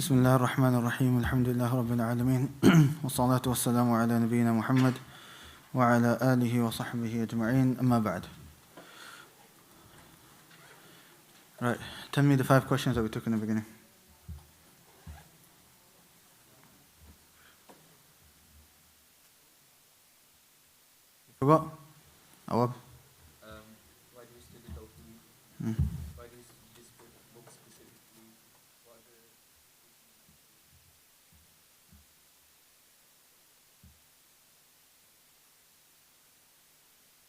بسم الله الرحمن الرحيم الحمد لله رب العالمين والصلاة والسلام على نبينا محمد وعلى آله وصحبه أجمعين أما بعد. Right, tell me the 5 questions that we took in the beginning. You forgot? Awab? Why do we study tawheed? Why do we study this book specifically? What are the...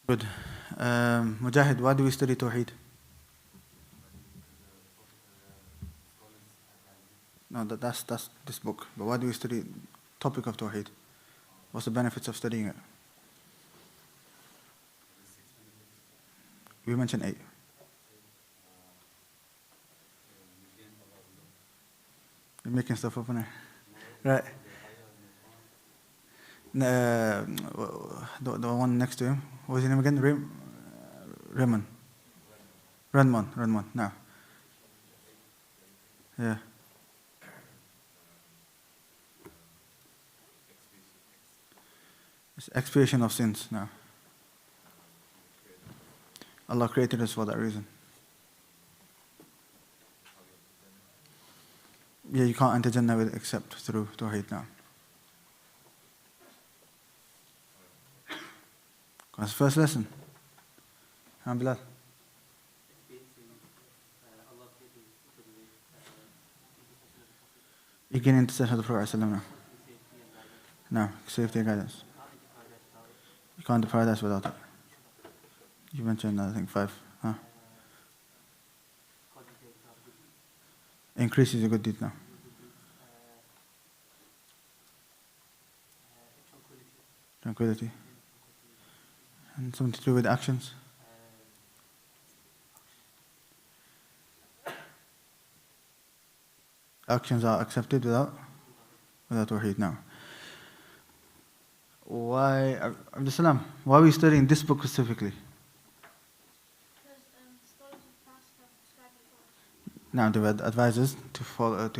Good. Mujahid, why do we study tawheed? No, that's this book. But why do we study topic of tawheed? What's the benefits of studying it? We mentioned 8. You're making stuff up in there. Right. The one next to him. What was his name again? Renman. Now. Yeah. It's expiation of sins now. Allah created us for that reason. Yeah, you can't enter Jannah except through tawheed now. That's the first lesson. Alhamdulillah. You gain intercession of the Prophet now. No, safety and guidance. You can't depart us without it. You mentioned, I think, 5. Huh? Increases your good deed now. Tranquility. And something to do with actions. Actions are accepted without tawheed now. Why, Abdul Salam, why are we studying this book specifically? Now, they advise us to follow,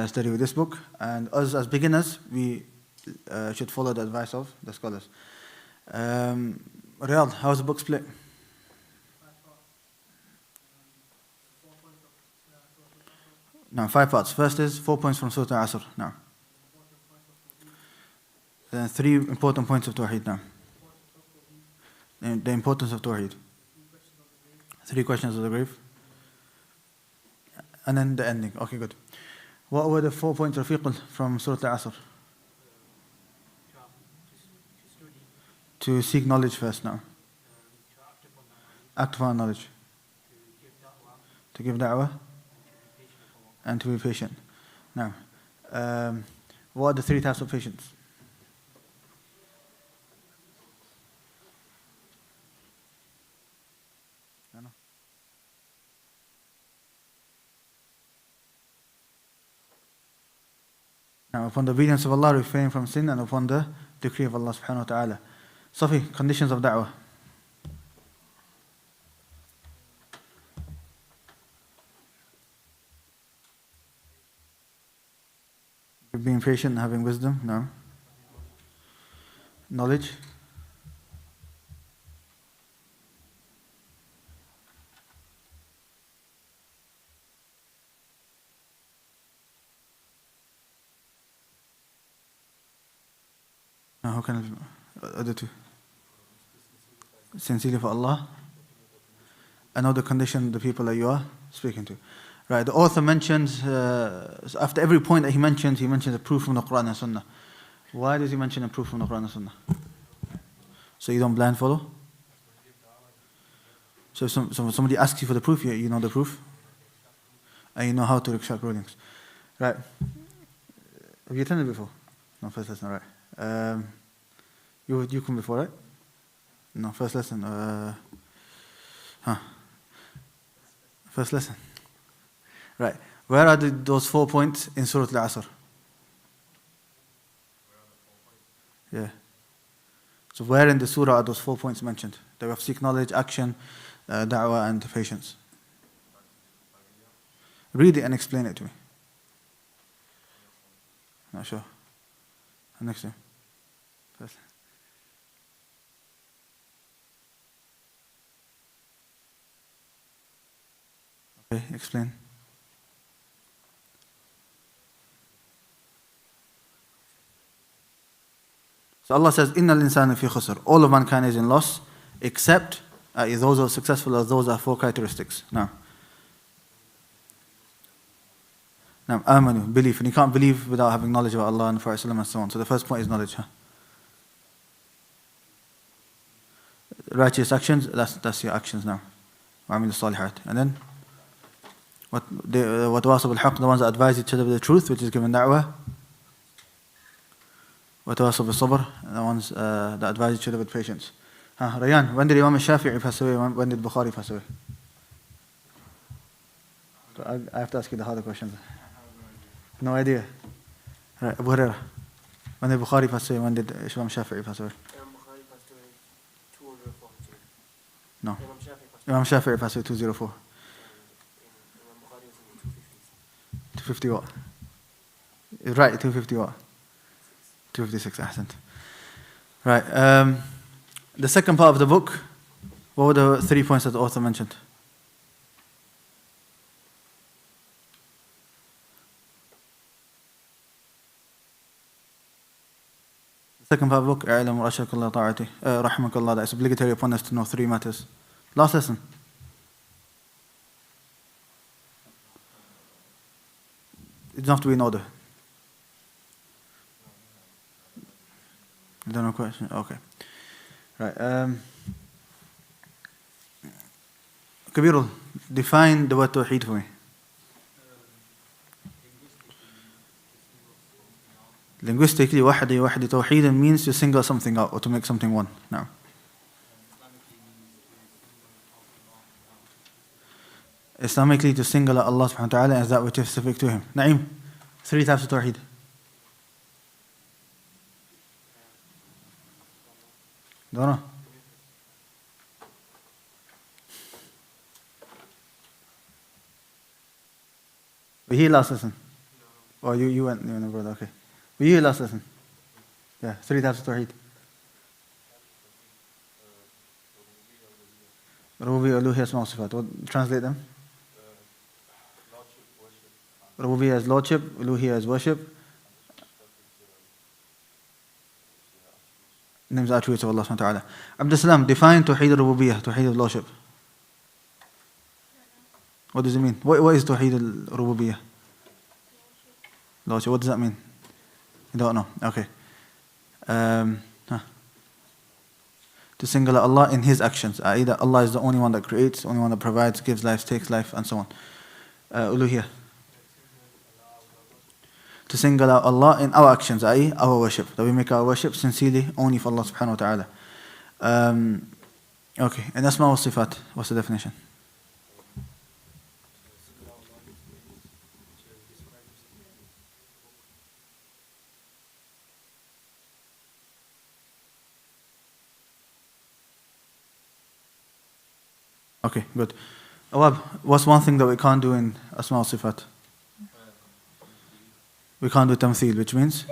study with this book, and us as beginners, we should follow the advice of the scholars. Riyadh, how's the book split? Now, 5 parts. First is 4 points from Surah Al-Asr. Now, then 3 important points of tawheed. Now, the importance of tawheed. 3 questions of the grave. And then the ending. Okay, good. What were the 4 points of fiqh from Surah Al-Asr? To seek knowledge first now. Act upon knowledge. To give da'wah. And to be patient. Now, what are the 3 types of patience? Now, upon the obedience of Allah, refrain from sin, and upon the decree of Allah subhanahu wa ta'ala. Safi, conditions of da'wah. Being patient and having wisdom. No. Knowledge. How can other 2? Sincerely for Allah. And know the condition of the people that you are speaking to. Right, the author mentions, after every point that he mentions a proof from the Quran and Sunnah. Why does he mention a proof from the Quran and Sunnah? So you don't blind follow? So if somebody asks you for the proof, you know the proof? And you know how to extract rulings. Right. Have you attended before? No, first lesson, right. You come before, right? No, first lesson. First lesson. Right. Where are those 4 points in Surah Al-Asr? Yeah. So where in the surah are those 4 points mentioned? They have seek knowledge, action, da'wah, and patience. Read it and explain it to me. Not sure. Next to him. First. Okay, explain. So Allah says, "Inna al-insana fi khusr." All of mankind is in loss, except those who are successful, as those are 4 characteristics. Now, amanu, belief, and you can't believe without having knowledge about Allah and Prophet and so on. So the first point is knowledge. Righteous actions, that's your actions now. وَعَمِلُوا الصَّالِحَاتِ. And then, وَتَوَاصَوْا بِالْحَقِّ, the ones that advise each other with the truth, which is given da'wah. وَتَوَاصَوْا بِالصَّبْرِ, the ones that advise each other with patience. Rayyan, when did Imam al-Shafi'i pass away? When did Bukhari pass away? So I have to ask you the harder questions. No idea. Right, Abu Hurairah. When did Bukhari pass away? When did Imam Shafi'i pass away? Imam Bukhari passed away 204. No. Imam Shafi'i Imam Shafi'i passed away. passed away 204. Imam Bukhari was in the 250s. 250 what? Right, 250 what? 256, ahsant. Right, the second part of the book, what were the 3 points that the author mentioned? The second part of the book, اعلم رشدك الله طاعته رحمك الله, that it's obligatory upon us to know 3 matters. Last lesson. It doesn't have to be in order. You don't know question? Okay. Right. Kabirul, define the word tawheed for me. Linguistically, wahdi tawheed means to single something out or to make something one. Now. Islamically, to single out Allah subhanahu wa ta'ala as that which is specific to Him. Naeem, 3 types of tawheed. Don't know. Were you here last lesson? No. Or you went, brother, okay. Were you here last lesson? Yeah, 3 types of tawheed. Rububiyyah, uluhiyyah, asma wa sifat. What, translate them? Rububiyyah is lordship, uluhiyyah is worship. Names and attributes of Allah subhanahu wa ta'ala. Abdul Salam, define tawheed al-rububiyyah, tawheed of lordship. What does it mean? What is tawheed al-rububiyyah? Lordship, what does that mean? You don't know. Okay. To single out Allah in His actions. Either Allah is the only one that creates, the only one that provides, gives life, takes life, and so on. Uluhiyyah. To single out Allah in our actions, i.e. our worship. That we make our worship sincerely only for Allah subhanahu wa ta'ala. Okay, and asma wa sifat, what's the definition? Okay, good. Awab, what's one thing that we can't do in asma wa sifat? We can't do tamtheel, which means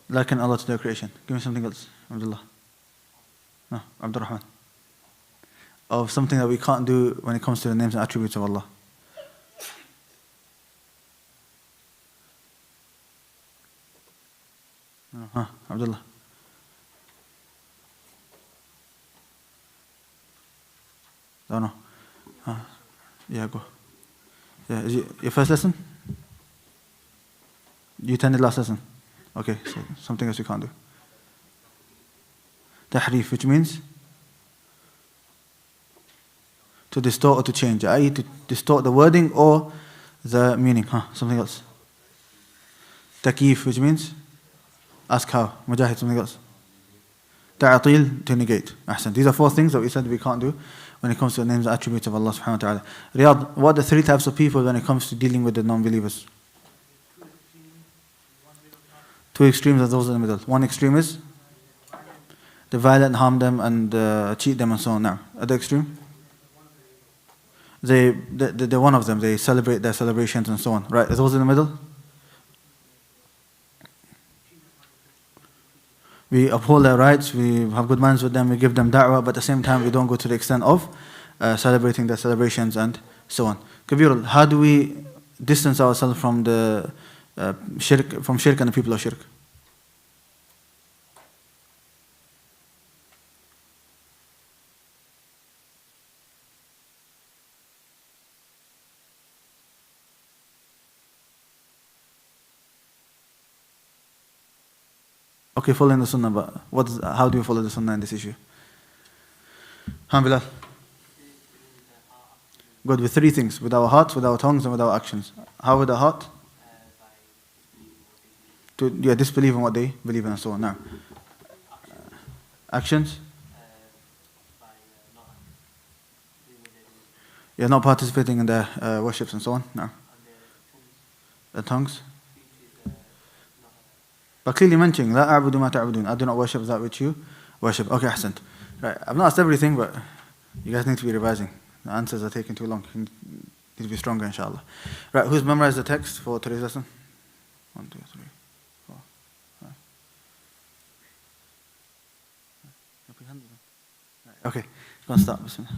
liken Allah to their creation. Give me something else, Abdullah. No, Abdurrahman. Of something that we can't do when it comes to the names and attributes of Allah. No, Abdullah. Don't know. Yeah, go. Yeah, is it your first lesson? You attended last lesson? Okay, so something else you can't do. Tahrif, which means to distort or to change, i.e. to distort the wording or the meaning. Something else. Takyif, which means ask how. Mujahid, something else. Ta'atil, to negate. Ahsan. These are 4 things that we said we can't do when it comes to the names and attributes of Allah subhanahu wa ta'ala. Riyadh, what are the 3 types of people when it comes to dealing with the non-believers? 2 extremes are those in the middle. One extreme is the violent, harm them and cheat them and so on. Now, other extreme? They're one of them. They celebrate their celebrations and so on. Right, are those in the middle? we uphold their rights, we have good minds with them, we give them da'wah, but at the same time we don't go to the extent of celebrating their celebrations and so on. Kabirul, how do we distance ourselves from the shirk and the people of shirk? Okay, following the sunnah, but how do you follow the sunnah in this issue? Alhamdulillah. Good, with three things: with our hearts, with our tongues, and with our actions. How with the heart? To disbelieve in what they believe in and so on. Now, actions? You're not participating in their worships and so on. No. The tongues? But clearly mentioning, لا أعبد ما تعبدون. I do not worship that which you worship. Okay, ahsant. Right, I've not asked everything, but you guys need to be revising. The answers are taking too long. You need to be stronger, inshallah. Right, who's memorized the text for today's lesson? 1, 2, 3, 4, 5. Okay, go and start. Bismillah.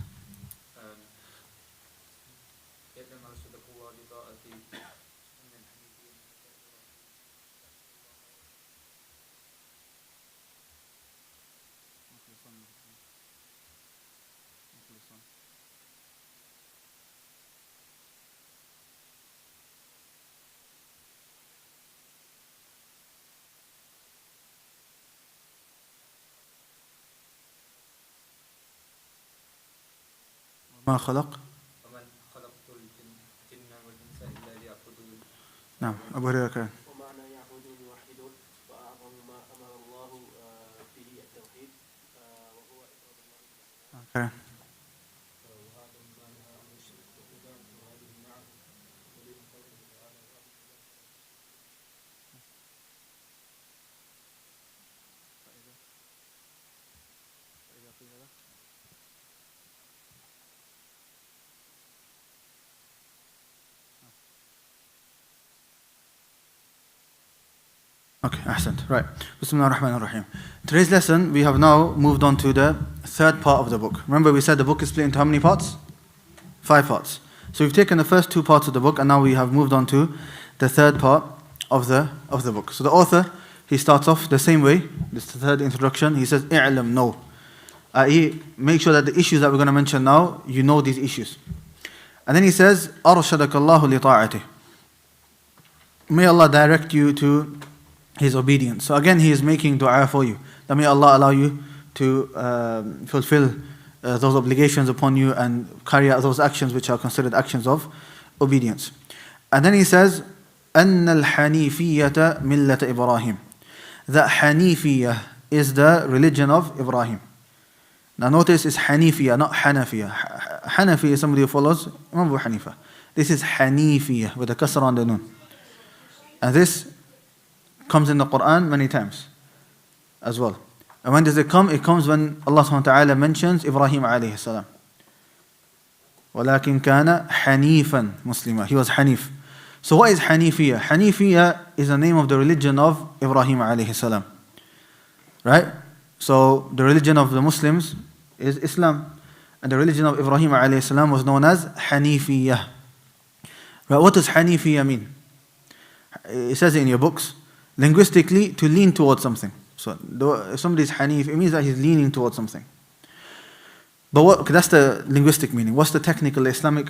ما خلق ومن خلقت الجن والإنس إلا ليعبدون. نعم أبو هريرة كان ومعنى يعبدون يوحدون وأعظم ما أمر الله به التوحيد وهو إفراد الله كان وأعظم ما نهى عن الشرك وإبادة هذه معه ودليل قوله تعالى Okay, ahsant. Right. Bismillah ar-Rahman ar-Rahim. Today's lesson, we have now moved on to the third part of the book. Remember we said the book is split into how many parts? 5 parts. So we've taken the first 2 parts of the book and now we have moved on to the third part of the book. So the author, he starts off the same way. This is the third introduction. He says, know. I.e., make sure that the issues that we're going to mention now, you know these issues. And then he says, أَرْشَدَكَ اللَّهُ لِطَاعَتِهِ. May Allah direct you to His obedience. So again, he is making dua for you. That may Allah allow you to fulfill those obligations upon you and carry out those actions which are considered actions of obedience. And then he says, أَنَّ الْحَنِيفِيَّةَ مِلَّةَ إِبْرَاهِيمَ. That Hanifiya is the religion of Ibrahim. Now notice it's Hanifiya, not Hanafiya. Hanafi is somebody who follows Imam Abu Hanifa. This is Hanifiya with a kasra on the noon. And this comes in the Quran many times as well. And when does it come? It comes when Allah subhanahu wa ta'ala mentions Ibrahim alayhi salam. وَلَكِنْ كَانَ حَنِيفًا مُسْلِمًا. He was Hanif. So what is Hanifiya? Hanifiya is the name of the religion of Ibrahim alayhi salam. Right? So the religion of the Muslims is Islam. And the religion of Ibrahim alayhi salam was known as Hanifiya. Right? What does Hanifiya mean? It says it in your books. Linguistically, to lean towards something. So if somebody is Hanif, it means that he's leaning towards something. But that's the linguistic meaning. What's the technical Islamic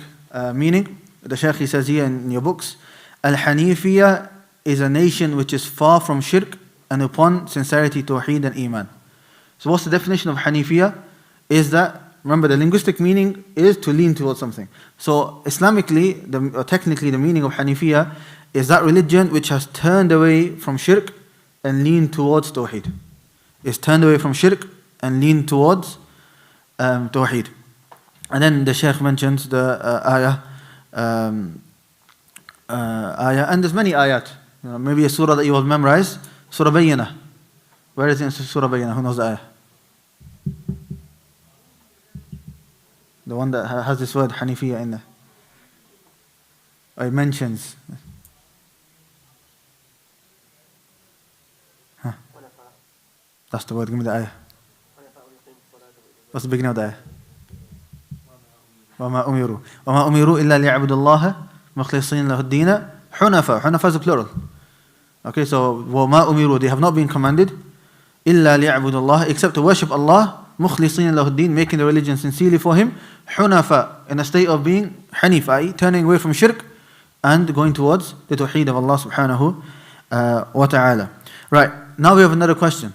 meaning? The Shaykh, he says here in your books, Al-Hanifiya is a nation which is far from shirk and upon sincerity, tawheed and iman. So what's the definition of Hanifiya? Is that, remember the linguistic meaning is to lean towards something. So Islamically, or technically the meaning of Hanifiya is that religion which has turned away from shirk and leaned towards tawheed. It's turned away from shirk and leaned towards tawheed. And then the Shaykh mentions the ayah, and there's many ayat. Maybe a surah that you will memorize, Surah Bayyinah. Where is it in Surah Bayyinah? Who knows the ayah? The one that has this word Hanifiya in there. Or it mentions. That's the word. Give me the ayah. حنفاء يقيموا الصلاة ويؤتوا What's the beginning of the ayah? وما أمروا إلا ليعبدوا الله مخلصين له الدين حنفاء. Hunafa is a plural. Okay, so وما أمروا, they have not been commanded إلا ليعبدوا الله, except to worship Allah مخلصين له الدين, making the religion sincerely for Him, حنفاء, in a state of being hanif, i.e. turning away from shirk and going towards the tawheed of Allah subhanahu wa ta'ala. Right, now we have another question.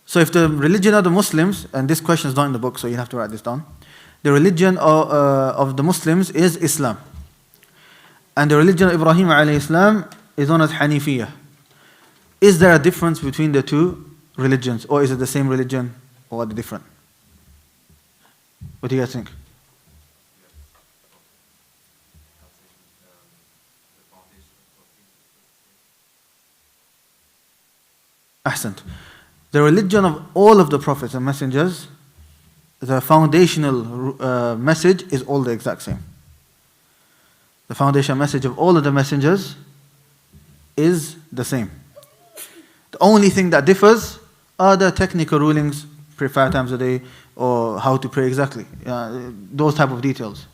So if the religion of the Muslims, and this question is not in the book, so you have to write this down. The religion of the Muslims is Islam. And the religion of Ibrahim alayhi salam is known as Hanifiya. Is there a difference between the two religions? Or is it the same religion? Or are they different? What do you guys think? Ahsant. The religion of all of the prophets and messengers, the foundational message is all the exact same. The foundational message of all of the messengers is the same. The only thing that differs are the technical rulings, pray 5 times a day, or how to pray exactly. Those type of details.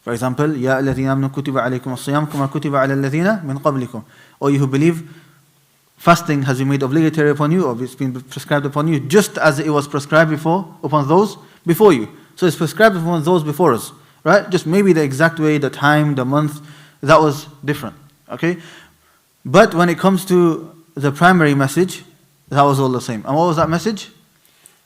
For example, يَا الَّذِينَ آمَنُوا كُتِبَ عَلَيْكُمُ الصِّيَامُ كَمَا كُتِبَ عَلَى الَّذِينَ مِنْ قَبْلِكُم. Or you who believe, fasting has been made obligatory upon you, or it's been prescribed upon you, just as it was prescribed upon those before you. So it's prescribed upon those before us, right? Just maybe the exact way, the time, the month, that was different, okay? But when it comes to the primary message, that was all the same. And what was that message?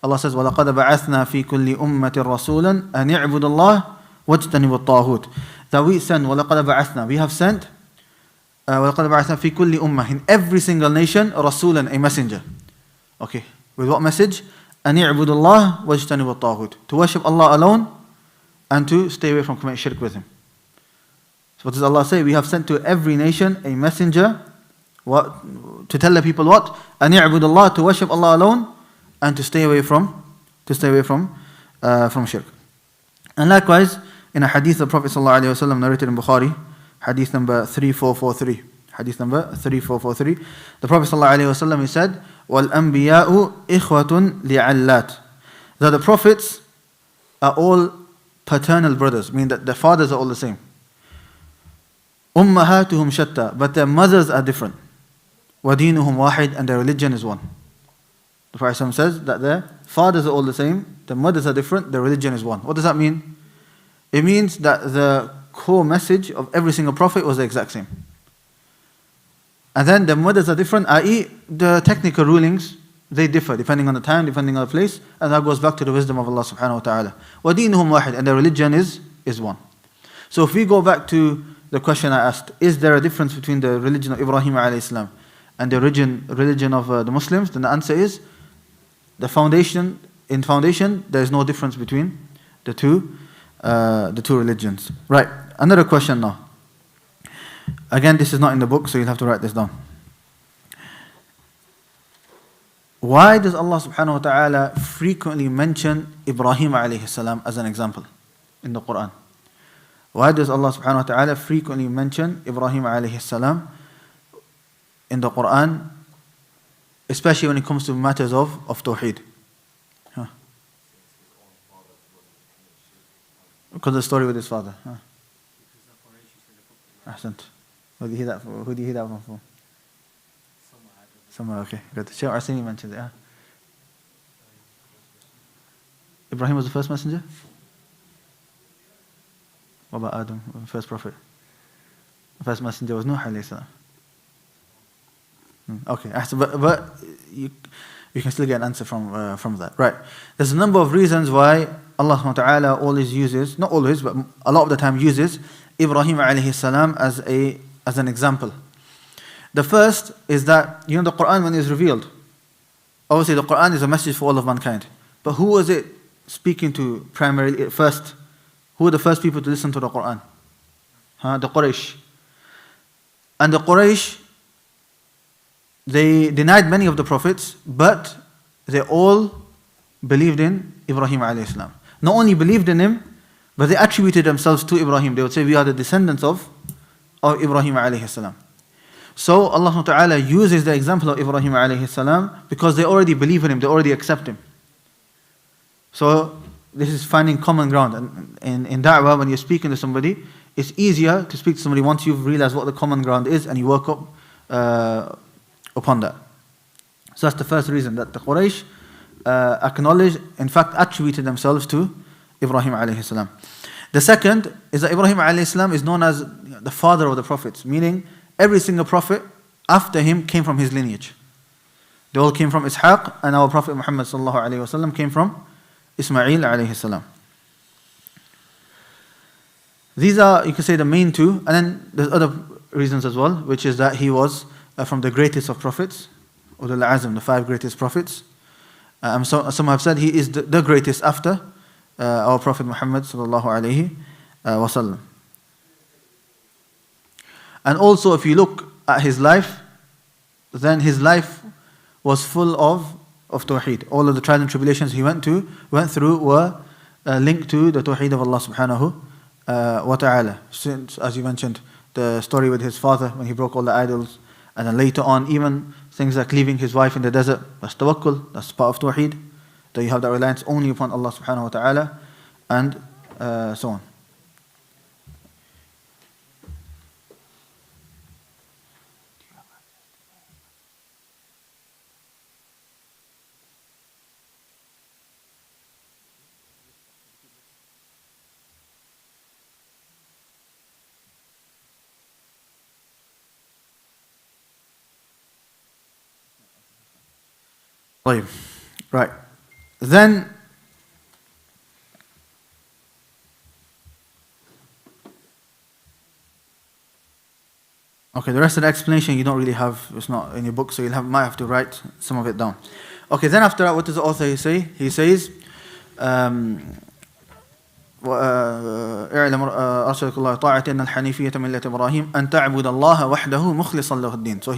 Allah says, وَلَقَدْ بَعَثْنَا فِي كُلِّ أُمَّةٍ رَسُولًا أَنْ يَعْبُدُ اللَّهِ وَاجْتَنِبُوا الطَّاغُوتِ. That we send, وَلَقَدْ بَعَثْنَا, we have sent, وَلَقَدْ بَعَثْنَا فِي كُلِّ أُمَّةٍ, in every single nation, رَسُولًا, a messenger. Okay, with what message? أَنْ يَعْبُدُ اللَّهِ وَاجْتَنِبُوا الطَّاغُوتِ, to worship Allah alone and to stay away from committing shirk with Him. So what does Allah say? We have sent to every nation a messenger, to tell the people what? أَنْ يَعْبُدُ اللَّهِ, to worship Allah alone and to stay away from shirk. And likewise, in a hadith of Prophet ﷺ narrated in Bukhari, hadith number 3443. Hadith number 3443. The Prophet ﷺ, he said, وَالْأَنْبِيَاءُ إِخْوَةٌ لِعَلَّاتٍ. That the prophets are all paternal brothers, meaning that their fathers are all the same. أُمَّهَاتُهُمْ شَتَّى, but their mothers are different. وَدِينُهُمْ وَاحِدٌ, and their religion is one. The Prophet ﷺ says that their fathers are all the same, their mothers are different, their religion is one. What does that mean? It means that the core message of every single prophet was the exact same. And then the mothers are different, i.e. the technical rulings, they differ depending on the time, depending on the place, and that goes back to the wisdom of Allah subhanahu wa ta'ala. وَدِينُهُمْ وَاحِدٌ, and their religion is one. So if we go back to the question I asked, is there a difference between the religion of Ibrahim alayhi salam and the religion of the Muslims? Then the answer is, in foundation, there is no difference between the two religions. Right, another question now. Again, this is not in the book, so you'll have to write this down. Why does Allah subhanahu wa ta'ala frequently mention Ibrahim alayhi salam as an example in the Quran? Why does Allah subhanahu wa ta'ala frequently mention Ibrahim alayhi salam in the Quran, especially when it comes to matters of tawheed? Because of the story with his father. Ahsant. Who do you hear that from? Somewhere, okay, good. Shaykh Arsini mentioned it. Ibrahim was the first messenger? What about Adam, the first prophet? The first messenger was Nuh alayhi salam. Okay, but you can still get an answer from that. Right. There's a number of reasons why Allah subhanahu wa ta'ala always uses, not always, but a lot of the time uses Ibrahim alayhi salam as an example. The first is that, the Quran, when it is revealed, obviously the Quran is a message for all of mankind. But who was it speaking to primarily first? Who were the first people to listen to the Quran? The Quraysh. And the Quraysh, they denied many of the prophets, but they all believed in Ibrahim alayhi salam. Not only believed in him, but they attributed themselves to Ibrahim. They would say, we are the descendants of Ibrahim alayhi salam. So Allah subhanahu wa ta'ala uses the example of Ibrahim alayhi salam because they already believe in him, they already accept him. So this is finding common ground. And in da'wah, when you're speaking to somebody, it's easier to speak to somebody once you've realized what the common ground is and you work up upon that. So that's the first reason, that the Quraysh acknowledged, in fact attributed themselves to Ibrahim alayhi salam. The second is that Ibrahim alayhi salam is known as the father of the prophets, meaning every single prophet after him came from his lineage. They all came from Ishaq, and our Prophet Muhammad sallallahu alayhi wasallam came from Ismail alayhi salam. These are, you can say, the main two, and then there's other reasons as well, which is that he was from the greatest of prophets, or the Azm, the 5 greatest prophets. Some have said he is the greatest after our Prophet Muhammad sallallahu alayhi wasallam. And also, if you look at his life, then his life was full of tawheed. All of the trials and tribulations he went through were linked to the tawheed of Allah subhanahu wa ta'ala. Since, as you mentioned, the story with his father when he broke all the idols, and then later on, even things like leaving his wife in the desert, that's tawakkul, that's part of tawheed, that you have that reliance only upon Allah subhanahu wa ta'ala, and so on. Right. Then okay, the rest of the explanation you don't really have, it's not in your book, so might have to write some of it down. Okay, then after that, what does the author say? He says, اعلم أرشدك الله طاعة أن الحنيفية ملة إبراهيم أن تعبد الله وحده مخلصا له الدين. So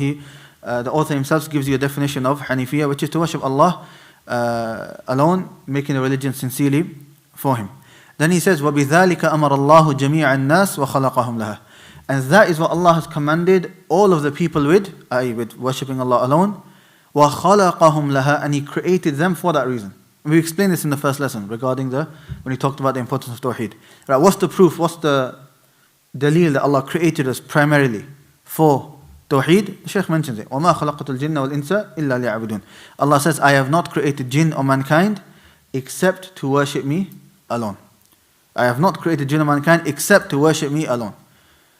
the author himself gives you a definition of Hanifiya, which is to worship Allah alone, making the religion sincerely for him. Then he says, وَبِذَلِكَ أَمَرَ اللَّهُ جَمِيعَ النَّاسِ وَخَلَقَهُمْ لَهَا. And that is what Allah has commanded all of the people with, i.e. with worshipping Allah alone. وَخَلَقَهُمْ لَهَا. And He created them for that reason. We explained this in the first lesson regarding when we talked about the importance of tawheed. Right, what's the proof? What's the dalil that Allah created us primarily for tawheed? The Shaykh mentions it. وَمَا خَلَقَتُ الْجِنَّ وَالْإِنسَ إِلَّا لِيَعْبُدُونَ. Allah says, I have not created jinn or mankind except to worship me alone. I have not created jinn or mankind except to worship me alone.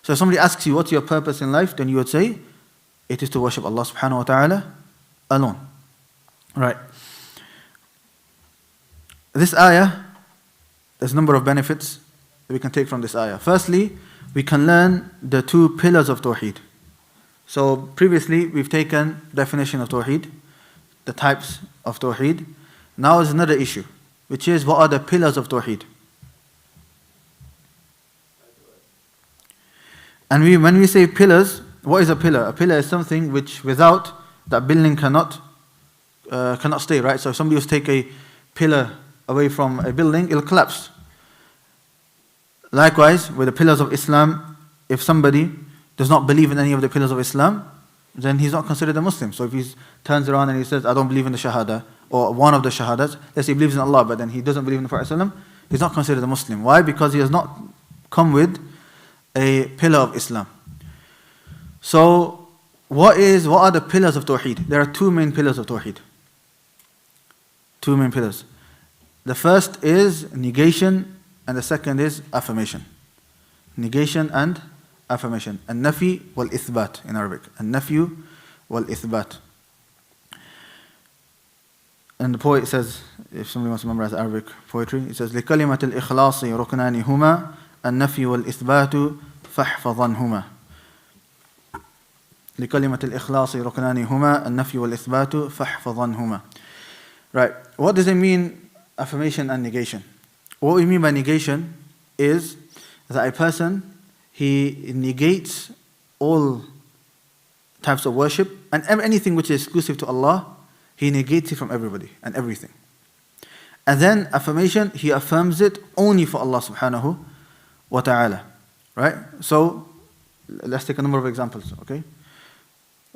So if somebody asks you, what's your purpose in life? Then you would say, it is to worship Allah subhanahu wa ta'ala alone. Right. This ayah, there's a number of benefits that we can take from this ayah. Firstly, we can learn the 2 pillars of tawheed. So previously, we've taken definition of tawheed, the types of tawheed. Now is another issue, which is what are the pillars of tawheed? And when we say pillars, what is a pillar? A pillar is something which without that building cannot stay, right? So if somebody was to take a pillar away from a building, it'll collapse. Likewise, with the pillars of Islam, if somebody does not believe in any of the pillars of Islam, then he's not considered a Muslim. So if he turns around and he says, I don't believe in the Shahada, or one of the Shahadas, let's say he believes in Allah, but then he doesn't believe in the Prophet ﷺ, he's not considered a Muslim. Why? Because he has not come with a pillar of Islam. So, what are the pillars of Tawheed? There are 2 main pillars of Tawheed. 2 main pillars. The first is negation, and the second is affirmation. Negation and affirmation. An-nafi wal-ithbat in Arabic. An-nafi wal-ithbat. And the poet says, if somebody wants to memorize Arabic poetry, it says, لِكَلِمَةِ الْإِخْلَاصِ رُكْنَانِ هُمَا النَّفْيُ وَالْإِثْبَاتُ فَاحْفَظَنْهُمَا. لِكَلِمَةِ الْإِخْلَاصِ رُكْنَانِ هُمَا النَّفْيُ وَالْإِثْبَاتُ فَاحْفَظَنْهُمَا. Right. What does it mean, affirmation and negation? What we mean by negation is that a person, he negates all types of worship and anything which is exclusive to Allah, he negates it from everybody and everything. And then affirmation, he affirms it only for Allah subhanahu wa ta'ala. Right? So, let's take a number of examples, okay?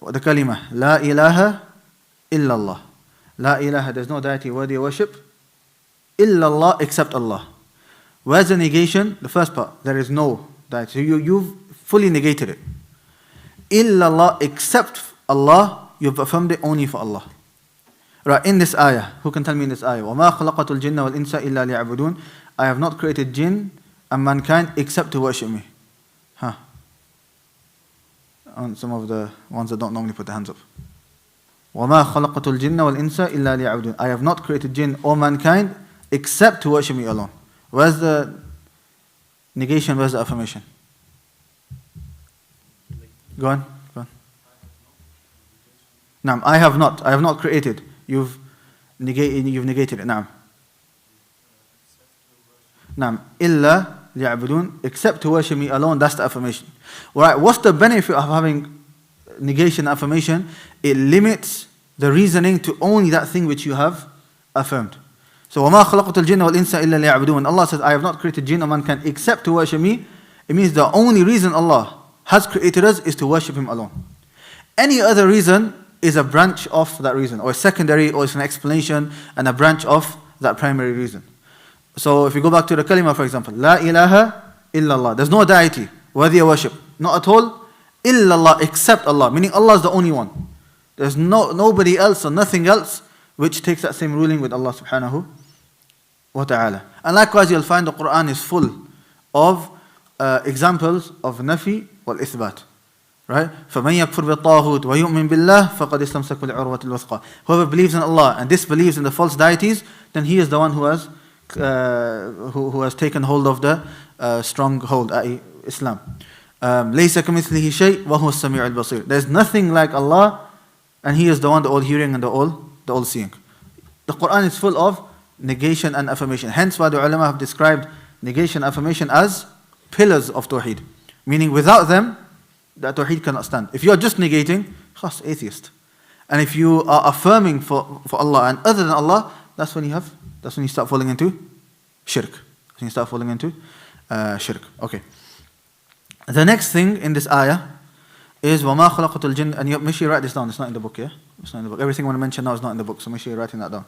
the kalima, La ilaha illallah. La ilaha, there's no deity worthy of worship. Illallah, except Allah. Where's the negation? The first part, there is no deity. So you've fully negated it. Illallah, except Allah, you've affirmed it only for Allah. Right, in this ayah, who can tell me in this ayah? وَمَا خَلَقَتُ الْجِنَّ وَالْإِنسَ إِلَّا لِيَعْبُدُونَ. I have not created jinn and mankind except to worship me. On some of the ones that don't normally put their hands up. وَمَا خَلَقَتُ الْجِنَّ وَالْإِنسَ إِلَّا لِيَعْبُدُونَ. I have not created jinn or mankind except to worship me alone. Where's the negation? Where's the affirmation? Go on. Naam, I have not created. You've negated it. Naam. Illa liya'budun, except to worship me alone. That's the affirmation. Alright, what's the benefit of having negation and affirmation? It limits the reasoning to only that thing which you have affirmed. So وَمَا خَلَقْتُ الْجِنَّ وَالْإِنسَ إِلَّا لِيَعْبُدُونَ. When Allah says, I have not created jinn or mankind except to worship me, it means the only reason Allah has created us is to worship Him alone. Any other reason is a branch of that reason, or a secondary, or it's an explanation and a branch of that primary reason. So if you go back to the kalima, for example, La ilaha illallah. There's no deity worthy of worship. Not at all. Illallah, except Allah. Meaning Allah is the only one. There's nobody else or nothing else which takes that same ruling with Allah subhanahu wa ta'ala. And likewise you'll find the Quran is full of examples of nafi wal ithbat. Right? فَمَنْ يَكْفُرْ بِالطَّاغُوتِ وَيُؤْمِنْ بِاللَّهِ فَقَدْ اسْتَمْسَكَ بِالْعُرْوَةِ الْوُثْقَى. Whoever believes in Allah and disbelieves in the false deities, then he is the one who has taken hold of the strong hold, i.e. Islam. لَيْسَ كَمِثْلِهِ شَيْءٍ وَهُوَ السَّمِيعُ الْبَصِيرُ. There's nothing like Allah, and He is the one, the all-hearing and the all-seeing. The Quran is full of negation and affirmation. Hence why the ulama have described negation and affirmation as pillars of tawheed. Meaning without them, that tawheed cannot stand. If you are just negating, khas, atheist. And if you are affirming for Allah and other than Allah, that's when you start falling into shirk. When you start falling into shirk. Okay. The next thing in this ayah is وَمَا خَلَقَتُ الْجِنَّ. And make sure you write this down. It's not in the book, yeah? It's not in the book. Everything I want to mention now is not in the book, so make sure you're writing that down.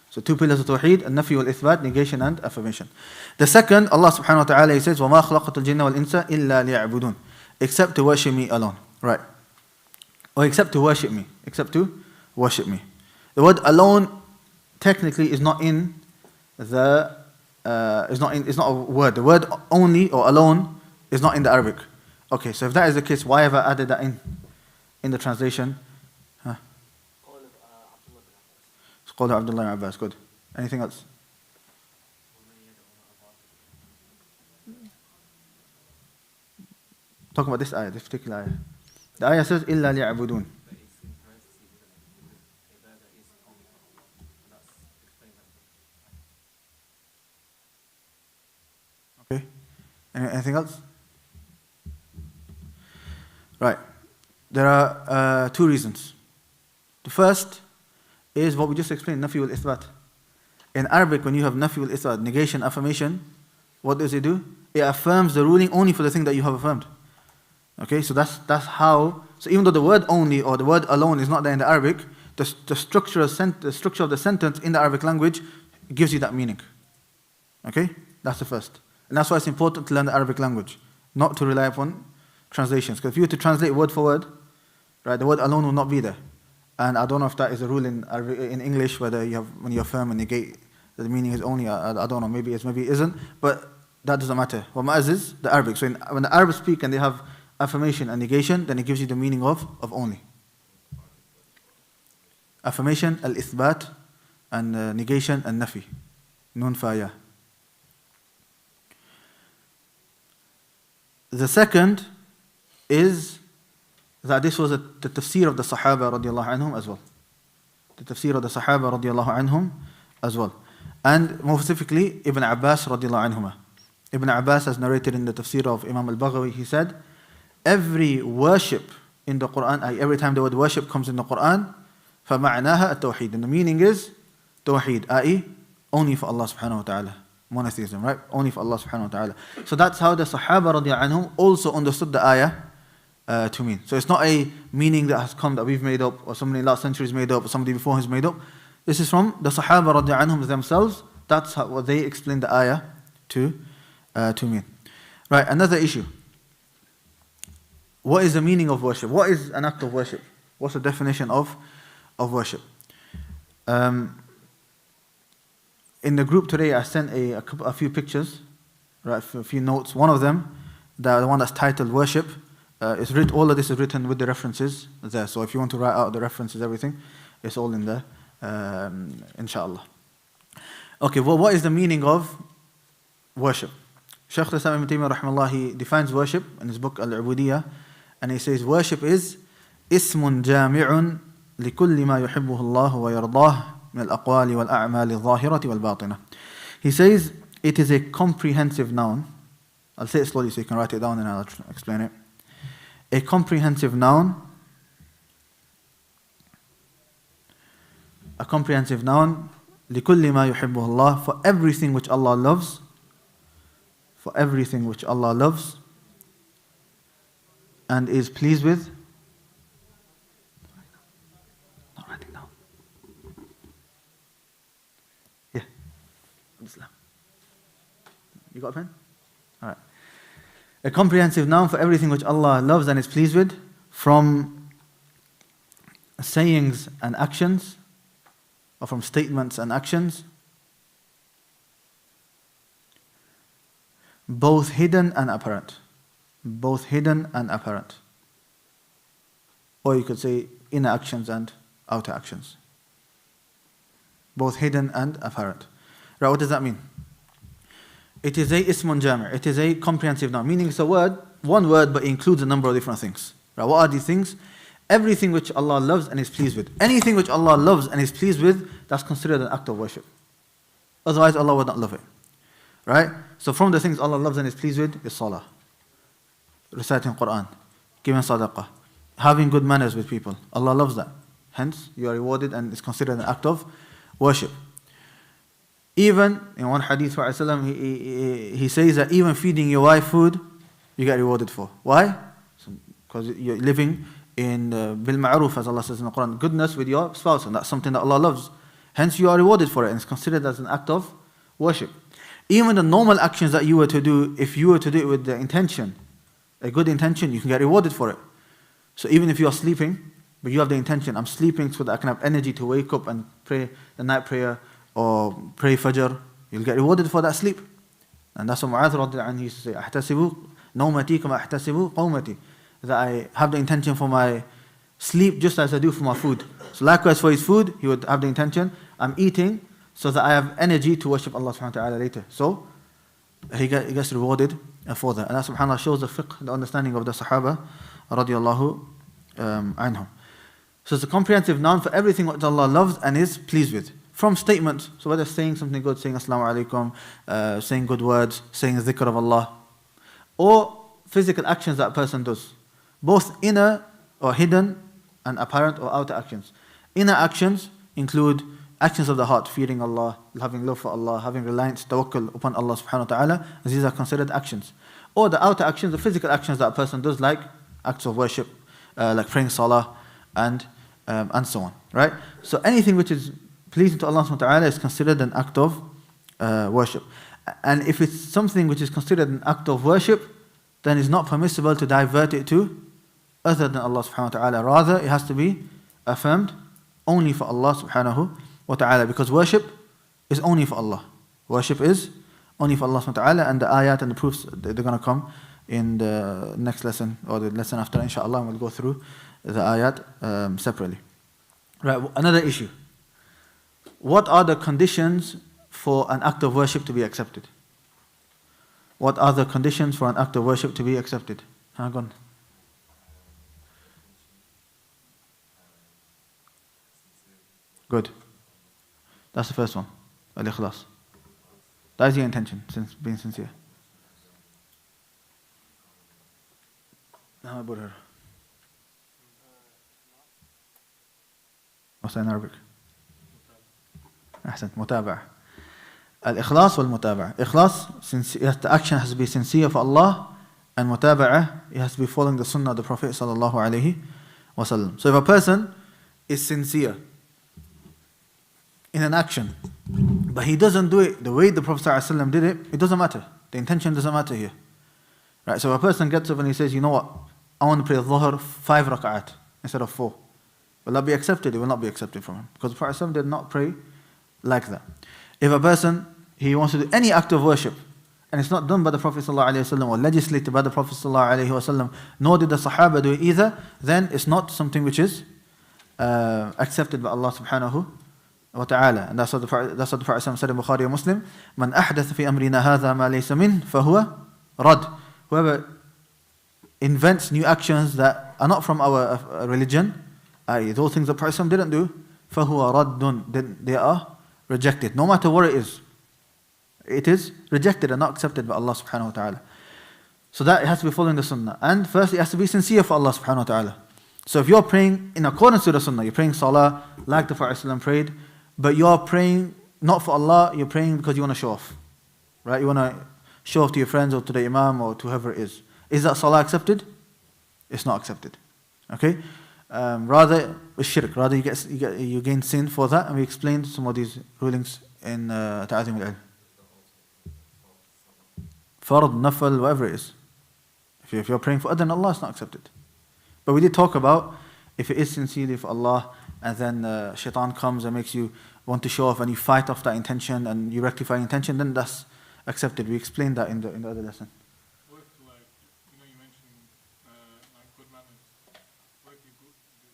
So two pillars of tawheed, an-nafi wal ithbat, negation and affirmation. The second, Allah subhanahu wa ta'ala, He says وَمَا خَلَقَتُ الْجِنَّ وَالْإِنسَ إِلَّا لِيَعْبُدُونَ. Except to worship me alone. Right. Or except to worship me. Except to worship me. The word alone technically is not in the it's not a word. The word only or alone is not in the Arabic. Okay, so if that is the case, why have I added that in the translation? Huh? It's called Abdullah ibn Abbas. Good. Anything else? Talking about this ayah, this particular ayah. The ayah says, إِلَّا لِيَعْبُدُونَ. Okay. Anything else? Right. There are two reasons. The first is what we just explained, nafi wal ithbat. In Arabic, when you have nafi wal ithbat, negation, affirmation, what does it do? It affirms the ruling only for the thing that you have affirmed. Okay, so that's how. So even though the word only or the word alone is not there in the Arabic, the structure of the sentence in the Arabic language gives you that meaning. Okay, that's the first, and that's why it's important to learn the Arabic language, not to rely upon translations. Because if you were to translate word for word, right, the word alone will not be there. And I don't know if that is a rule in English, whether you have when you affirm and negate, the meaning is only. I don't know. Maybe it isn't. But that doesn't matter. What matters is the Arabic. So when the Arabs speak and they have affirmation and negation, then it gives you the meaning of only. Affirmation, al-ithbat, and negation, al-nafi. Nun fa ya. The second is that this was the tafsir of the Sahaba radiallahu anhum as well. The tafsir of the Sahaba radiallahu anhum as well. And more specifically, Ibn Abbas radiallahu anhuma. Ibn Abbas has narrated in the tafsir of Imam al-Baghawi, he said, every worship in the Quran, every time the word worship comes in the Quran, فَمَعْنَاهَا التَّوْحِيد. And the meaning is tawheed, i.e. only for Allah subhanahu wa ta'ala. Monotheism, right? Only for Allah subhanahu wa ta'ala. So that's how the Sahaba radiallahu anhum also understood the ayah to mean. So it's not a meaning that has come that we've made up, or somebody in last centuries made up, or somebody before has made up. This is from the Sahaba radiallahu anhum themselves. That's what they explained the ayah to mean. Right, another issue. What is the meaning of worship? What is an act of worship? What's the definition of worship? In the group today, I sent a few pictures, right, a few notes. One of them, the one that's titled worship, all of this is written with the references there. So if you want to write out the references, everything, it's all in there, inshallah. Okay, well, what is the meaning of worship? Shaykh al-Islam ibn Taymiyyah rahimahullah, he defines worship in his book Al-Ubudiyya, and he says worship is اسم جامع لكل ما يحبه الله ويرضاه من الأقوال والأعمال الظاهرة والباطنة. He says it is a comprehensive noun. I'll say it slowly so you can write it down and I'll explain it. A comprehensive noun. A comprehensive noun لكل ما يحبه الله, for everything which Allah loves. For everything which Allah loves and is pleased with. Not writing down. Yeah. Islam. You got a pen? Alright. A comprehensive noun for everything which Allah loves and is pleased with, from sayings and actions, or from statements and actions, both hidden and apparent. Both hidden and apparent. Or you could say inner actions and outer actions. Both hidden and apparent. Right, what does that mean? It is a ismun jami'. It is a comprehensive noun. Meaning it's a word, one word, but it includes a number of different things. Right, what are these things? Everything which Allah loves and is pleased with. Anything which Allah loves and is pleased with, that's considered an act of worship. Otherwise Allah would not love it. Right? So from the things Allah loves and is pleased with is salah, reciting Quran, giving sadaqah, having good manners with people. Allah loves that. Hence, you are rewarded and it's considered an act of worship. Even in one hadith, he says that even feeding your wife food, you get rewarded for. Why? Because you're living in bil ma'ruf, as Allah says in the Quran, goodness with your spouse, and that's something that Allah loves. Hence, you are rewarded for it, and it's considered as an act of worship. Even the normal actions that you were to do, if you were to do it with the intention, a good intention, you can get rewarded for it. So even if you are sleeping, but you have the intention, I'm sleeping so that I can have energy to wake up and pray the night prayer or pray Fajr, you'll get rewarded for that sleep. And that's what Mu'adh radiallahu anhu used to say, أحتسب نومتي كما أحتسب قومتي. That I have the intention for my sleep just as I do for my food. So likewise for his food, he would have the intention, I'm eating so that I have energy to worship Allah subhanahu wa ta'ala later. So he gets rewarded for that. And that subhanAllah shows the fiqh, the understanding of the Sahaba radiallahu anhum. So it's a comprehensive noun for everything what Allah loves and is pleased with. From statements, so whether saying something good, saying Assalamu alaikum, saying good words, saying the dhikr of Allah, or physical actions that a person does. Both inner or hidden and apparent or outer actions. Inner actions include actions of the heart, fearing Allah, having love for Allah, having reliance, tawakkul upon Allah subhanahu wa ta'ala. These are considered actions. Or the outer actions, the physical actions that a person does, like acts of worship, like praying salah, and so on. Right? So anything which is pleasing to Allah subhanahu wa ta'ala is considered an act of worship. And if it's something which is considered an act of worship, then it's not permissible to divert it to other than Allah subhanahu wa ta'ala. Rather, it has to be affirmed only for Allah subhanahu wa ta'ala, because worship is only for Allah. Worship is only for Allah subhanahu wa ta'ala, and the ayat and the proofs, they're going to come in the next lesson, or the lesson after, inshallah, and we'll go through the ayat separately. Right, another issue. What are the conditions for an act of worship to be accepted? What are the conditions for an act of worship to be accepted? Hang on. Good. That's the first one. Al-Ikhlas. That is your intention, being sincere. How about her? What's that in Arabic? أحسنت. متابعة. الإخلاص والمتابعة. Ikhlas, the action has to be sincere for Allah, and mutaba'ah, he has to be following the sunnah of the Prophet sallallahu alaihi wasallam. So if a person is sincere in an action, but he doesn't do it the way the Prophet sallallahu alaihi wasallam did it, it doesn't matter. The intention doesn't matter here. Right? So if a person gets up and he says, you know what, I want to pray Dhuhr 5 rak'at instead of 4. Will that be accepted? It will not be accepted from him. Because the Prophet ﷺ did not pray like that. If a person, he wants to do any act of worship, and it's not done by the Prophet ﷺ or legislated by the Prophet ﷺ, nor did the Sahaba do it either, then it's not something which is accepted by Allah subhanahu wa ta'ala. And that's what the Prophet ﷺ said in Bukhari and Muslim, Man ahdatha fi amrina hadha ma laysa min, fahuwa rad. Whoever invents new actions that are not from our religion, i.e. those things the Prophet didn't do, فَهُوَ رَدٌّ, then they are rejected. No matter what it is rejected and not accepted by Allah subhanahu wa ta'ala. So that it has to be following the sunnah. And first it has to be sincere for Allah subhanahu wa ta'ala. So if you're praying in accordance to the sunnah, you're praying salah like the Prophet prayed, but you're praying not for Allah, you're praying because you want to show off. Right? You want to show off to your friends or to the imam or to whoever it is. Is that salah accepted? It's not accepted. Okay? Rather, it's shirk. Rather, you gain sin for that, and we explained some of these rulings in Ta'azim al-Ilm. Fard, nafal, whatever it is. If you're praying for other than Allah, it's not accepted. But we did talk about if it is sincerely for Allah, and then shaitan comes and makes you want to show off, and you fight off that intention, and you rectify intention, then that's accepted. We explained that in the other lesson. You mentioned like good manners. Where do you do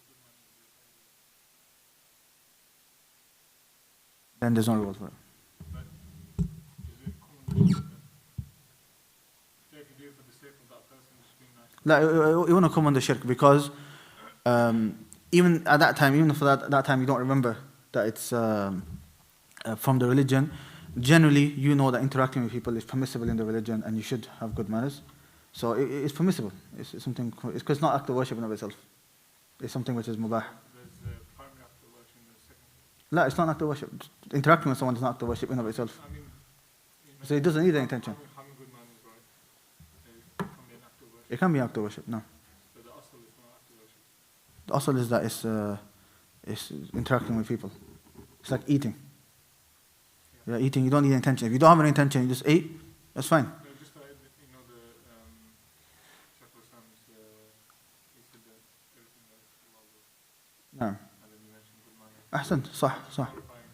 good manners? Then there's no reward for it. But is it common? Say if you do it for the sake of that person, just being nice. It won't come under shirk because even at that time, even for that time you don't remember that it's from the religion. Generally, you know that interacting with people is permissible in the religion and you should have good manners. So it's permissible. It's something. It's because it's not act of worship in of itself. It's something which is mubah. There's a primary act of worship and the second. No, it's not an act of worship. Interacting with someone is not act of worship in of itself. I mean, So it doesn't need the intention. having good manners, right? It can be an act of worship. It can be an act of worship. No, But the asl is not act of worship. the asal is that it's interacting with people. It's like eating. You're eating. You don't need intention. If you don't have an intention, you just ate. That's fine. No, just the Shaykh al-Islam's, he said that everything that Allah will, No. and then you mentioned good manners. أحسنت صح صح Clarifying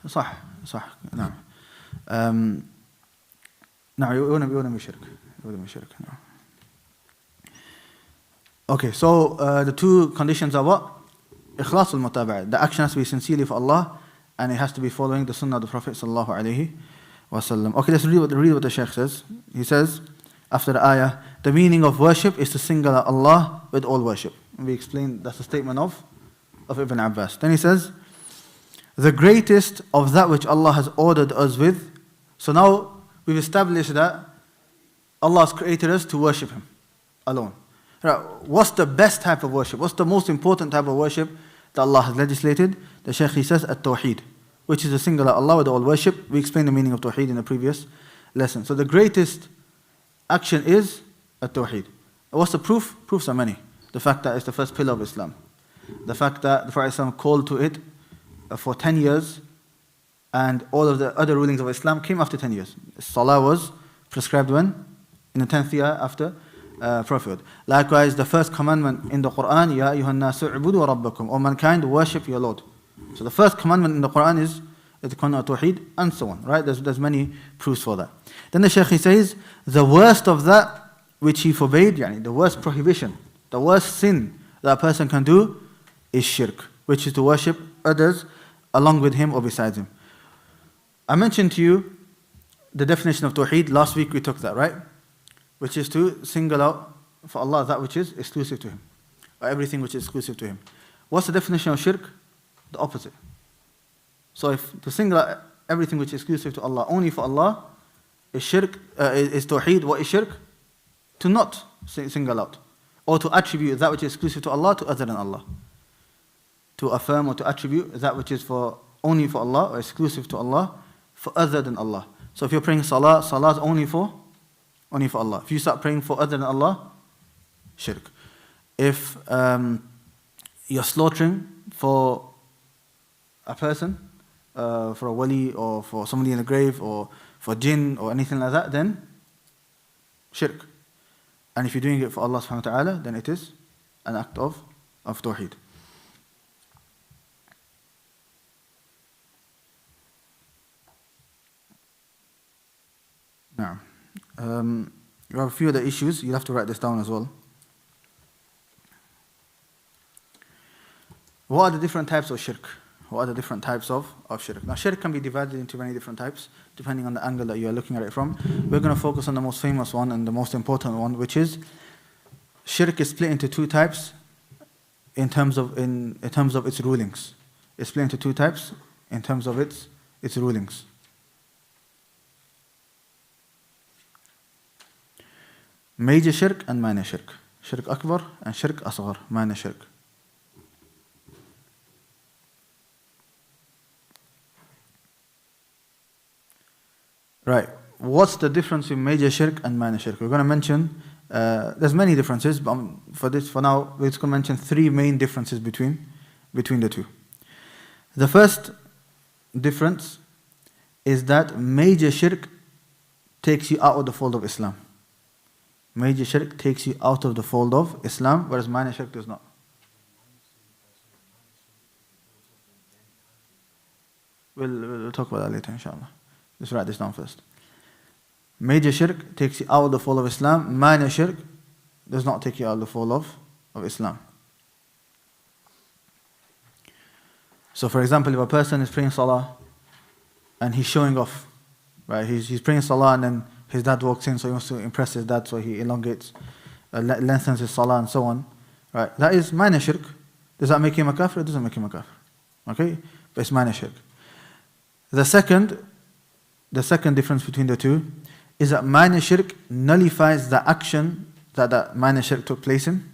whether صح صح نعم نعم يؤمن بالشرك نعم. Okay, so the two conditions are what? إخلاص المتابعة. The action has to be sincerely for Allah, and it has to be following the sunnah of the Prophet sallallahu alaihi wasallam. Okay, let's read what the Shaykh says. He says, after the ayah, the meaning of worship is to single out Allah with all worship. And we explained that's a statement of Ibn Abbas. Then he says, the greatest of that which Allah has ordered us with. So now we've established that Allah has created us to worship Him alone. Right. What's the best type of worship? What's the most important type of worship that Allah has legislated? The Shaykh, he says, tawheed, which is a singular Allah with all worship. We explained the meaning of tawheed in the previous lesson. So the greatest action is tawheed. What's the proof? Proofs are many. The fact that it's the first pillar of Islam. The fact that the Prophet called to it for 10 years, and all of the other rulings of Islam came after 10 years. Salah was prescribed when? In the 10th year after prophethood. Likewise, the first commandment in the Quran, Ya ayyuhan nasu ubudu rabbakum, O mankind, worship your Lord. So the first commandment in the Quran is the commandment of Tawheed, and so on. Right? There's many proofs for that. Then the Shaykh, he says, the worst of that which he forbade, the worst prohibition, the worst sin that a person can do is shirk, which is to worship others along with him or besides him. I mentioned to you the definition of Tawheed. Last week we took that, right? Which is to single out for Allah that which is exclusive to Him, or everything which is exclusive to Him. What's the definition of shirk? The opposite. So if to single out everything which is exclusive to Allah only for Allah is shirk, is Tawheed. What is shirk? To not single out, or to attribute that which is exclusive to Allah to other than Allah. To affirm or to attribute that which is only for Allah or exclusive to Allah for other than Allah. So if you're praying salah is only for Only for Allah. If you start praying for other than Allah, shirk. If you're slaughtering for a person, for a wali or for somebody in the grave or for jinn or anything like that, then shirk. And if you're doing it for Allah subhanahu wa ta'ala, then it is an act of tawheed. Now, you have a few other issues. You'll have to write this down as well. What are the different types of shirk? What are the different types of shirk? Now, shirk can be divided into many different types, depending on the angle that you are looking at it from. We're going to focus on the most famous one and the most important one, which is shirk is split into two types in terms of its rulings. It's split into two types in terms of its rulings. Major shirk and minor shirk. Shirk akbar and shirk asghar, minor shirk. Right. What's the difference between major shirk and minor shirk? We're going to mention, there's many differences, but for now, we're just going to mention three main differences between the two. The first difference is that major shirk takes you out of the fold of Islam. Major shirk takes you out of the fold of Islam, whereas minor shirk does not. We'll talk about that later, inshallah. Let's write this down first. Major shirk takes you out of the fold of Islam. Minor shirk does not take you out of the fold of Islam. So, for example, if a person is praying salah and he's showing off, right? He's praying salah and then his dad walks in, so he wants to impress his dad, so he elongates, lengthens his salah and so on. Right? That is minor shirk. Does that make him a kafir? It doesn't make him a kafir. Okay? But it's minor shirk. The second difference between the two is that minor shirk nullifies the action that minor shirk took place in.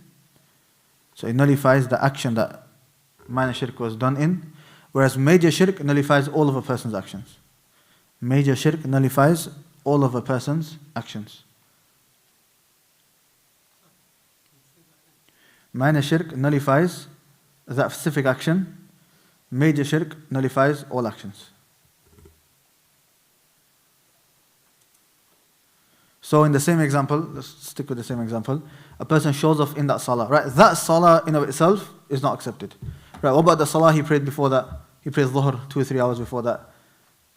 So it nullifies the action that minor shirk was done in, whereas major shirk nullifies all of a person's actions. Major shirk nullifies all of a person's actions. Minor shirk nullifies that specific action. Major shirk nullifies all actions. So in the same example, let's stick with the same example. A person shows off in that salah, right? That salah in of itself is not accepted. Right? What about the salah he prayed before that? He prays dhuhr 2 or 3 hours before that.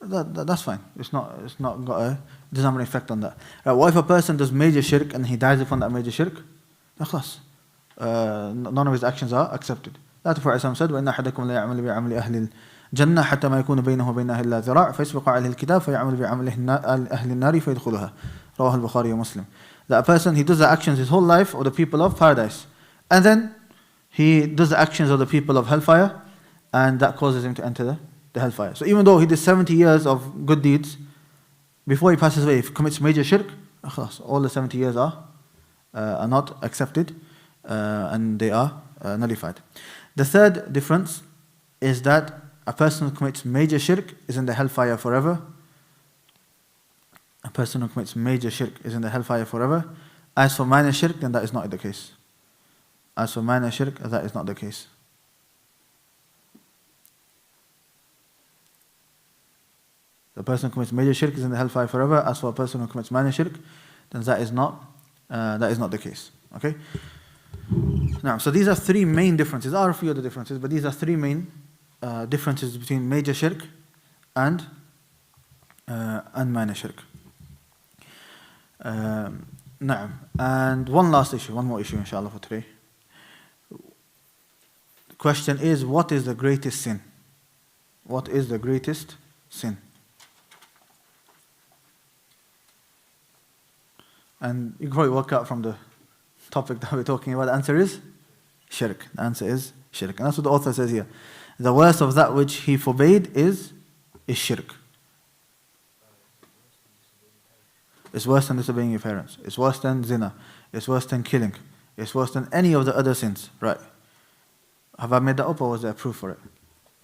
That's fine. It doesn't have an effect on that. Right? What if a person does major shirk and he dies upon that major shirk? None of his actions are accepted. That's what Prophet said, وَإِنَّ أَحَدَكُمْ لَا يَعْمَلُ بِعَمَلِ أَهْلِ الْجَنَّةِ حَتَّى مَا يَكُونُ بَيْنَهُ وَبَيْنَهَا إِلَّا ذِرَاعٌ فَيَسْبِقُ عَلَيْهِ الْكِتَابُ فَيَعْمَلُ بِعَمَلِ أَهْلِ النَّارِ فَيَدْخُلُهَا رواه البخاري ومسلم. That a person, he does the actions his whole life of the people of paradise, and then he does the actions of the people of hellfire, and that causes him to enter the hellfire. So even though he did 70 years of good deeds, before he passes away, if he commits major shirk, all the 70 years are not accepted, and they are nullified. The third difference is that a person who commits major shirk is in the hellfire forever. A person who commits major shirk is in the hellfire forever. As for minor shirk, then that is not the case. As for minor shirk, that is not the case. The person who commits major shirk is in the hellfire forever. As for a person who commits minor shirk, then that is not the case. Okay? Now, so these are three main differences. There are a few other differences, but these are three main differences between major shirk and minor shirk. And one more issue, inshallah, for today. The question is, what is the greatest sin? What is the greatest sin? And you can probably work out from the topic that we're talking about, the answer is shirk. The answer is shirk. And that's what the author says here. The worst of that which he forbade is shirk. It's worse than disobeying your parents. It's worse than zina. It's worse than killing. It's worse than any of the other sins. Right? Have I made that up, or was there a proof for it?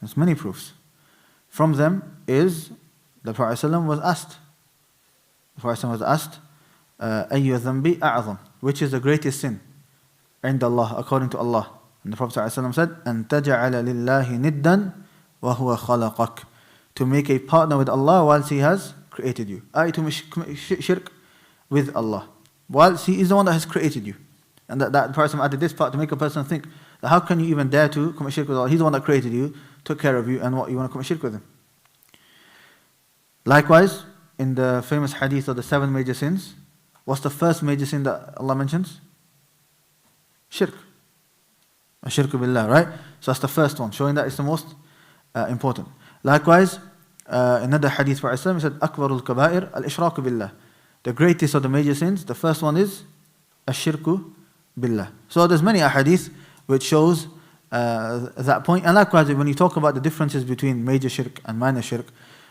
There's many proofs. From them is the Prophet ﷺ was asked. The Prophet ﷺ was asked, أي ذنب أعظم, which is the greatest sin عند Allah, according to Allah. And the Prophet ﷺ said, أن تجعل لله ندا وهو خلقك, to make a partner with Allah whilst He has created you. To commit shirk with Allah, whilst He is the one that has created you. And that person added this part to make a person think that how can you even dare to commit shirk with Allah? He's the one that created you, took care of you, and what, you want to commit shirk with Him? Likewise, in the famous hadith of the 7 major sins, what's the first major sin that Allah mentions? Shirk. Shirk billah, right? So that's the first one, showing that it's the most important. Likewise, another hadith for Islam, he said, أكبر الكبائر الإشراك بالله. The greatest of the major sins, the first one is الشرك billah. So there's many ahadith which shows that point. And likewise, when you talk about the differences between major shirk and minor shirk,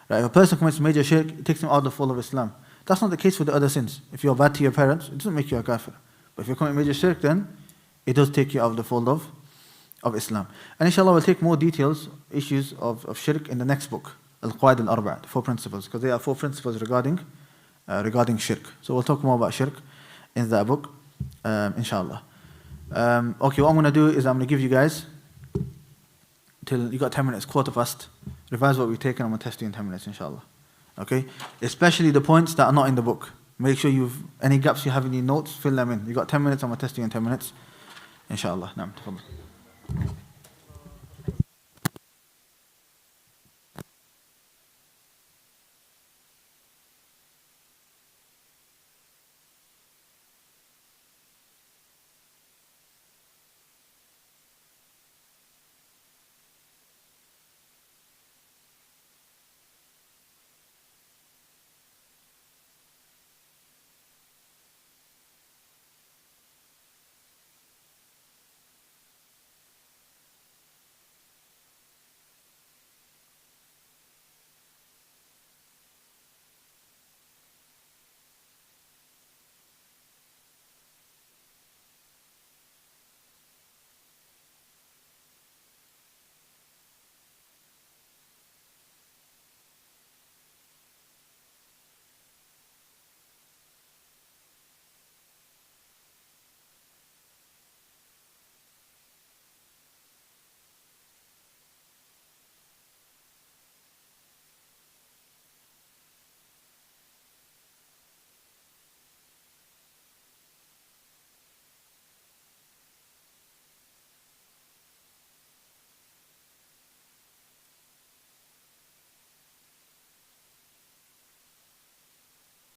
right, if a person commits major shirk, it takes him out of the fold of Islam. That's not the case with the other sins. If you're bad to your parents, it doesn't make you a kafir. But if you commit major shirk, then it does take you out of the fold of Islam. And inshallah, we'll take more details, issues of shirk in the next book, Al-Qawaid Al-Arba', the 4 principles, because there are 4 principles regarding shirk. So we'll talk more about shirk in that book, inshallah. Okay, what I'm going to do is I'm going to give you guys till you got 10 minutes, 1:15. Revise what we've taken. I'm going to test you in 10 minutes, inshallah. Okay? Especially the points that are not in the book. Make sure any gaps you have in your notes, fill them in. You got 10 minutes, I'm going to test you in 10 minutes. Inshallah. Naam, tafadhal.